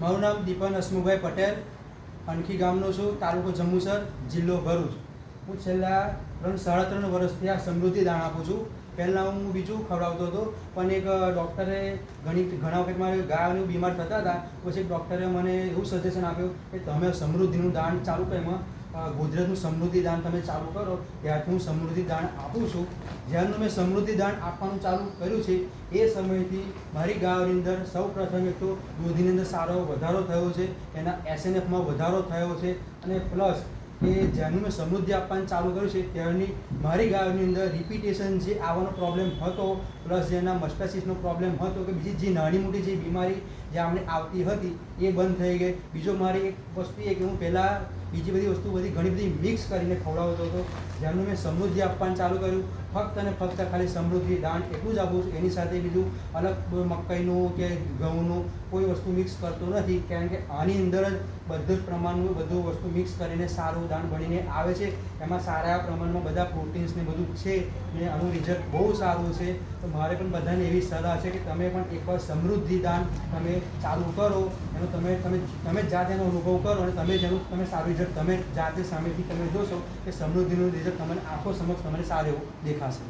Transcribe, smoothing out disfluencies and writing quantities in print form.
મારું નામ દીપન હસમુખભાઈ પટેલ, અણખી ગામનો છું, તાલુકો જંબુસર, જિલ્લો ભરૂચ. હું છેલ્લા 3-3.5 વર્ષથી આ સમૃદ્ધિ દાણ આપું છું. પહેલાં હું બીજું ખવડાવતો હતો, પણ એક ડૉક્ટરે ઘણા વખત મારે ગાયનું બીમાર થતા હતા. પછી એક ડૉક્ટરે મને એવું સજેશન આપ્યું કે તમે સમૃદ્ધિનું દાણ ચાલુ કરો. એમાં ગોદરેજનું સમૃદ્ધિ દાણ તમે ચાલુ કરો. ત્યારથી હું સમૃદ્ધિ દાણ આપું છું. જ્યારનું મેં સમૃદ્ધિ દાણ આપવાનું ચાલુ કર્યું છે એ સમયથી મારી ગાયોની અંદર સૌ પ્રથમ એક તો દૂધની અંદર સારો વધારો થયો છે, એના SNFમાં વધારો થયો છે, અને પ્લસ કે જ્યારનું મેં સમૃદ્ધિ આપવાનું ચાલુ કર્યું છે ત્યારની મારી ગાયોની અંદર રિપીટેશન જે આવવાનો પ્રોબ્લેમ હતો, પ્લસ જેના મસ્ટાસિસનો પ્રોબ્લેમ હતો, કે બીજી જે નાની મોટી જે બીમારી જે અમને આવતી હતી એ બંધ થઈ ગઈ. બીજો મારી એક વસ્તુ એ કે હું પહેલાં બીજી બધી વસ્તુ ઘણી બધી મિક્સ કરીને ખવડાવતો હતો. જ્યારનું મેં સમૃદ્ધિ આપવાનું ચાલુ કર્યું, ફક્ત અને ફક્ત ખાલી સમૃદ્ધિ દાણ એટલું જ આપું છું. એની સાથે બીજું અલગ મકાઈનું કે ઘઉંનું કોઈ વસ્તુ મિક્સ કરતો નથી, કારણ કે આની અંદર જ બધું જ પ્રમાણનું બધું વસ્તુ મિક્સ કરીને સારું દાણ બનીને આવે છે. એમાં સારા પ્રમાણમાં બધા પ્રોટીન્સ ને બધું છે, ને આનું રિઝલ્ટ બહુ સારું છે. તો મારે પણ બધાને એવી સલાહ છે કે તમે પણ એકવાર સમૃદ્ધિ દાણ તમે ચાલુ કરો, એનો તમે જાતે એનો અનુભવ કરો, અને તમે સારું રિઝલ્ટ તમે જાતે સામેથી તમે જોશો કે સમૃદ્ધિનું રિઝલ્ટ તમને આંખો સમક્ષ તમને સારું એવું દેખાશે.